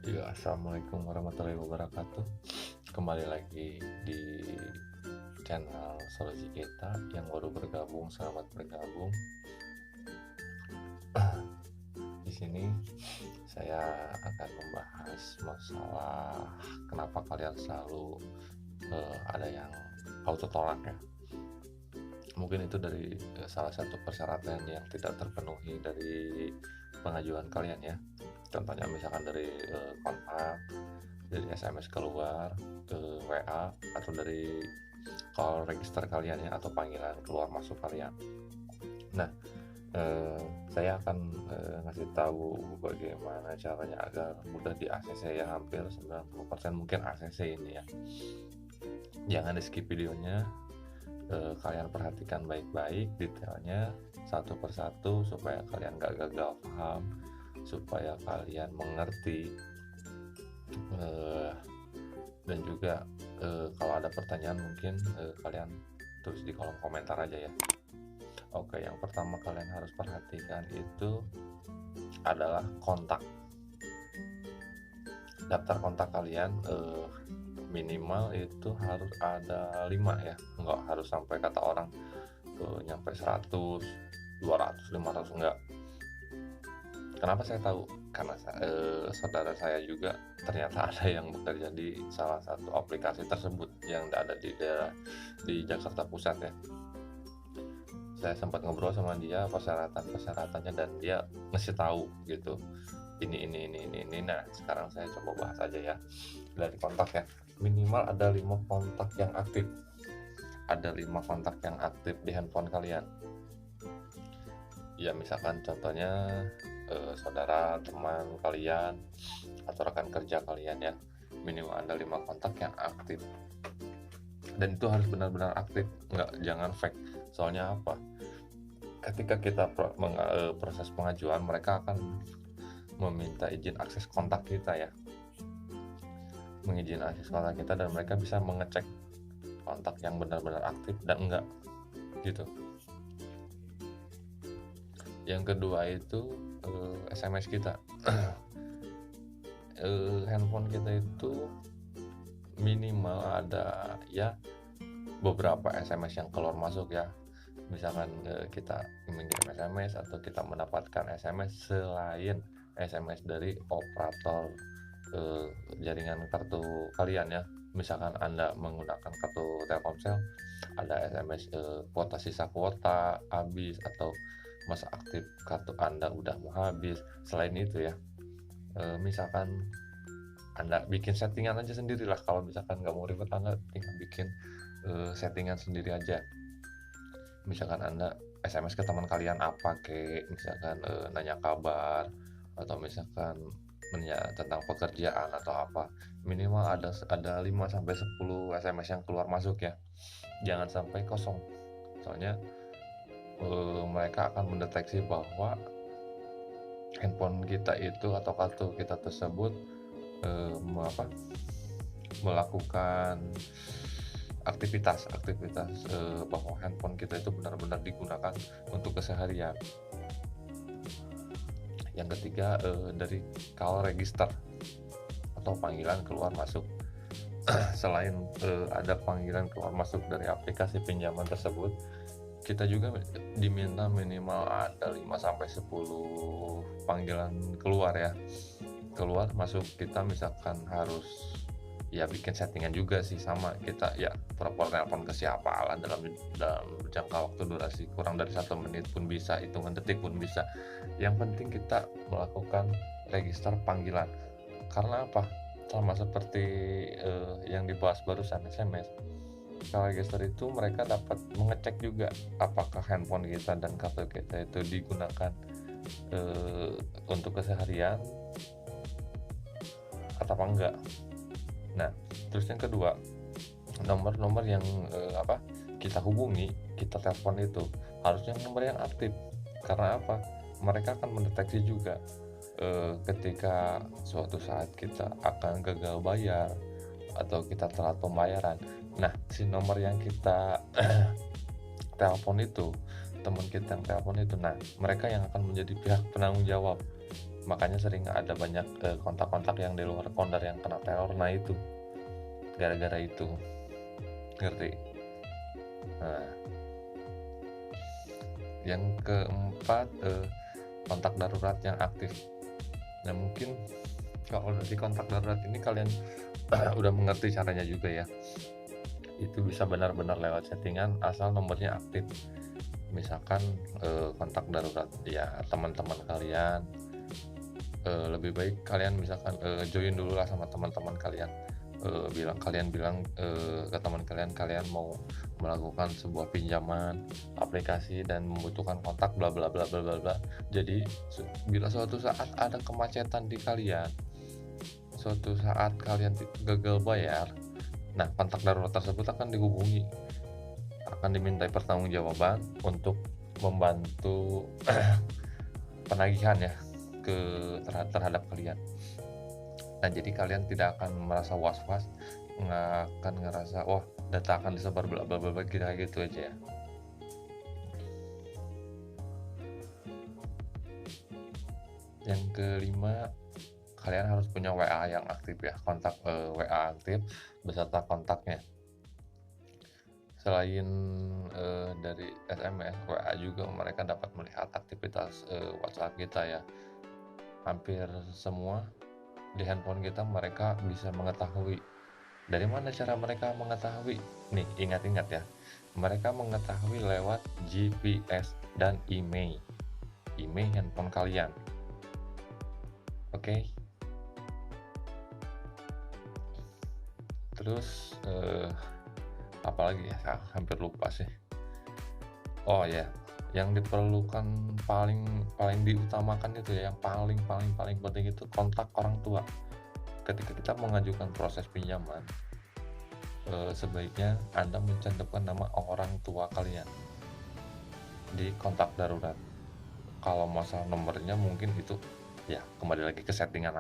Ya, assalamualaikum warahmatullahi wabarakatuh. Kembali lagi di channel Solusi Kita yang baru bergabung, selamat bergabung. Di sini saya akan membahas masalah kenapa kalian selalu ada yang auto tolak ya. Mungkin itu dari salah satu persyaratan yang tidak terpenuhi dari pengajuan kalian ya. Contohnya misalkan dari kontak, dari SMS keluar, WA, atau dari call register kalian ya, atau panggilan keluar masuk kalian. Nah, saya akan ngasih tahu bagaimana caranya agar mudah di ACC ya, hampir 90% mungkin ACC ini ya. Jangan di skip videonya, kalian perhatikan baik-baik detailnya satu persatu supaya kalian gak gagal paham, supaya kalian mengerti, dan juga kalau ada pertanyaan mungkin kalian tulis di kolom komentar aja ya. Oke, yang pertama kalian harus perhatikan itu adalah kontak. Daftar kontak kalian minimal itu harus ada 5 ya, nggak harus sampai kata orang nyampe 100, 200, 500, enggak. Kenapa saya tahu? Karena saudara saya juga ternyata ada yang bekerja di salah satu aplikasi tersebut yang ada di daerah di Jakarta Pusat ya. Saya sempat ngobrol sama dia persyaratannya dan dia ngasih tahu gitu. Ini. Nah, sekarang saya coba bahas aja ya. Dari kontak ya. Minimal ada 5 kontak yang aktif. Ada 5 kontak yang aktif di handphone kalian. Ya, misalkan contohnya saudara, teman kalian, atau rekan kerja kalian ya. Minimal ada 5 kontak yang aktif. Dan itu harus benar-benar aktif, jangan fake. Soalnya apa? Ketika kita proses pengajuan, mereka akan meminta izin akses kontak kita ya. Mengizin akses kontak kita dan mereka bisa mengecek kontak yang benar-benar aktif dan enggak gitu. Yang kedua itu SMS kita. Handphone kita itu minimal ada ya beberapa SMS yang keluar masuk ya. Misalkan kita mengirim SMS atau kita mendapatkan SMS selain SMS dari operator jaringan kartu kalian ya. Misalkan Anda menggunakan kartu Telkomsel, ada SMS kuota, sisa kuota habis, atau masa aktif kartu Anda udah mau habis. Selain itu ya, misalkan Anda bikin settingan aja sendirilah. Kalau misalkan nggak mau ribet, Anda tinggal bikin settingan sendiri aja. Misalkan Anda SMS ke teman kalian apa misalkan nanya kabar, atau misalkan nanya tentang pekerjaan atau apa, minimal ada 5 sampai 10 SMS yang keluar masuk ya. Jangan sampai kosong. Soalnya mereka akan mendeteksi bahwa handphone kita itu atau kartu kita tersebut melakukan aktivitas bahwa handphone kita itu benar-benar digunakan untuk keseharian. Yang ketiga, dari call register atau panggilan keluar masuk. Selain ada panggilan keluar masuk dari aplikasi pinjaman tersebut, kita juga diminta minimal ada 5 sampai 10 panggilan keluar ya. Keluar masuk kita misalkan harus ya bikin settingan juga sih, sama kita ya pura-pura telepon ke siapa lah dalam jangka waktu durasi kurang dari 1 menit pun bisa, hitungan detik pun bisa. Yang penting kita melakukan register panggilan. Karena apa? Sama seperti yang dibahas barusan SMS, kalau register itu mereka dapat mengecek juga apakah handphone kita dan kartu kita itu digunakan untuk keseharian atau apa enggak. Nah, terus yang kedua, nomor-nomor yang kita hubungi, kita telepon itu harusnya nomor yang aktif. Karena apa? Mereka akan mendeteksi juga ketika suatu saat kita akan gagal bayar atau kita telat pembayaran. Nah, si nomor yang kita telepon itu, teman kita yang telepon itu, nah mereka yang akan menjadi pihak penanggung jawab Makanya sering ada banyak kontak-kontak yang di luar Kondar yang kena teror. Nah itu gara-gara itu, ngerti? Nah, yang keempat, kontak darurat yang aktif. Nah mungkin kalau di kontak darurat ini kalian udah mengerti caranya juga ya. Itu bisa benar-benar lewat settingan asal nomornya aktif. Misalkan kontak darurat ya teman-teman kalian, lebih baik kalian misalkan join dulu lah sama teman-teman kalian, kalian bilang ke teman kalian mau melakukan sebuah pinjaman aplikasi dan membutuhkan kontak bla bla bla bla bla bla. Jadi bila suatu saat ada kemacetan di kalian, suatu saat kalian gagal bayar, nah kontak darurat tersebut akan dihubungi, akan dimintai pertanggungjawaban untuk membantu penagihan ya terhadap kalian. Nah jadi kalian tidak akan merasa was-was, nggak akan ngerasa wah data akan disebar bla bla bla kayak gitu aja ya. Yang kelima, kalian harus punya WA yang aktif ya, kontak WA aktif beserta kontaknya. Selain dari SMS, WA juga mereka dapat melihat aktivitas WhatsApp kita ya. Hampir semua di handphone kita mereka bisa mengetahui. Dari mana cara mereka mengetahui? Nih, ingat-ingat ya. Mereka mengetahui lewat GPS dan IMEI. IMEI handphone kalian. Oke. Terus apalagi ya? Hampir lupa sih. Oh ya, yang diperlukan paling diutamakan itu ya, yang paling penting itu kontak orang tua. Ketika kita mengajukan proses pinjaman, sebaiknya Anda mencantumkan nama orang tua kalian di kontak darurat. Kalau masalah nomornya mungkin itu ya kembali lagi ke settingan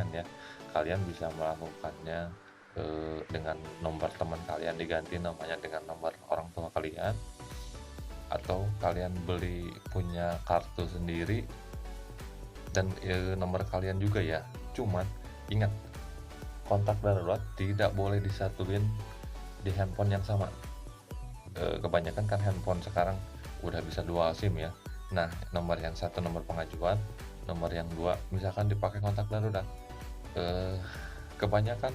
ya. Kalian bisa melakukannya dengan nomor teman kalian, diganti namanya dengan nomor orang tua kalian, atau kalian punya kartu sendiri dan nomor kalian juga ya. Cuman ingat, kontak darurat tidak boleh disatuin di handphone yang sama. Kebanyakan kan handphone sekarang udah bisa dual SIM ya. Nah, nomor yang satu nomor pengajuan, nomor yang dua misalkan dipakai kontak darurat. Kebanyakan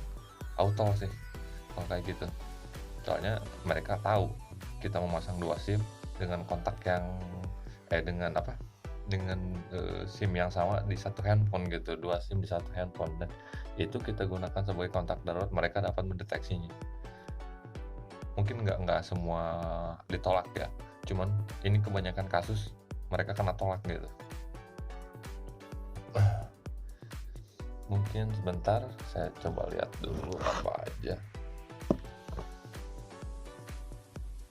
auto sih kalau kayak gitu. Soalnya mereka tahu kita memasang dua SIM dengan kontak yang dengan SIM yang sama di satu handphone gitu, dua SIM di satu handphone, dan itu kita gunakan sebagai kontak darurat. Mereka dapat mendeteksinya. Mungkin nggak semua ditolak ya, cuman ini kebanyakan kasus mereka kena tolak gitu. Mungkin sebentar saya coba lihat dulu apa aja.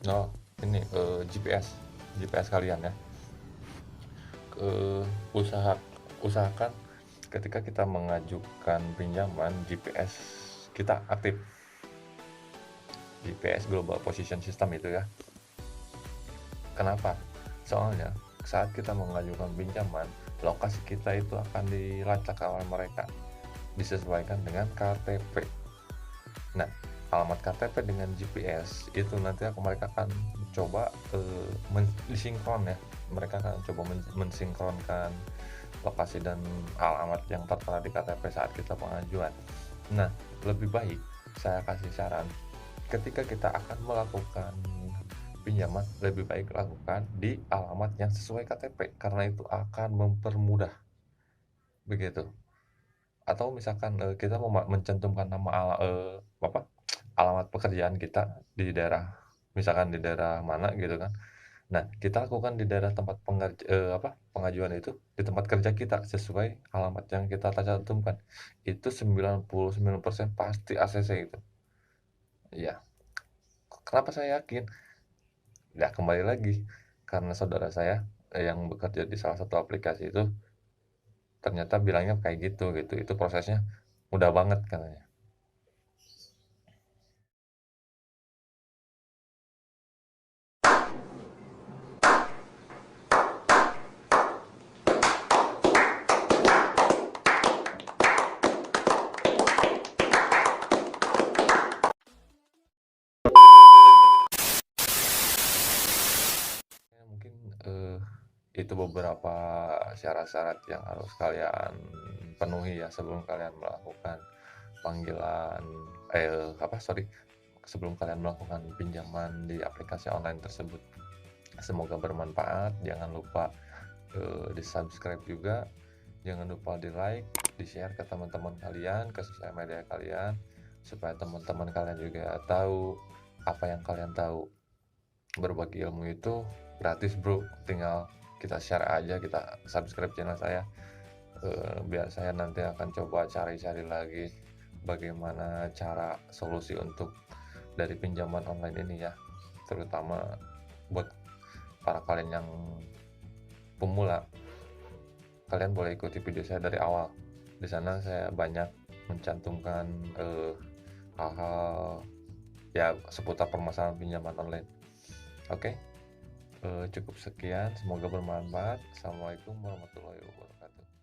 Oh ini GPS kalian ya. Usahakan ketika kita mengajukan pinjaman GPS kita aktif. GPS Global Position System itu ya. Kenapa? Soalnya saat kita mengajukan pinjaman, lokasi kita itu akan dilacak oleh mereka, disesuaikan dengan KTP. Nah, alamat KTP dengan GPS itu nanti mereka akan coba disinkron ya. Mereka akan coba mensinkronkan lokasi dan alamat yang tertera di KTP saat kita pengajuan. Nah, lebih baik saya kasih saran, ketika kita akan melakukan pinjaman, lebih baik lakukan di alamat yang sesuai KTP, karena itu akan mempermudah begitu. Atau misalkan kita mau mencantumkan nama alamat pekerjaan kita di daerah, misalkan di daerah mana gitu kan. Nah, kita lakukan di daerah tempat pengajuan itu, di tempat kerja kita sesuai alamat yang kita cantumkan. Itu 99% pasti ACC itu. Ya. Kenapa saya yakin? Ya kembali lagi, karena saudara saya yang bekerja di salah satu aplikasi itu ternyata bilangnya kayak gitu. Itu prosesnya mudah banget katanya. Itu beberapa syarat-syarat yang harus kalian penuhi ya sebelum kalian melakukan panggilan sebelum kalian melakukan pinjaman di aplikasi online tersebut. Semoga bermanfaat. Jangan lupa di-subscribe juga. Jangan lupa di-like, di-share ke teman-teman kalian, ke sosial media kalian, supaya teman-teman kalian juga tahu apa yang kalian tahu. Berbagi ilmu itu gratis bro, tinggal kita share aja, kita subscribe channel saya. Biar saya nanti akan coba cari-cari lagi bagaimana cara solusi untuk dari pinjaman online ini ya, terutama buat para kalian yang pemula. Kalian boleh ikuti video saya dari awal. Di sana saya banyak mencantumkan hal-hal ya seputar permasalahan pinjaman online. Oke, cukup sekian, semoga bermanfaat. Assalamualaikum warahmatullahi wabarakatuh.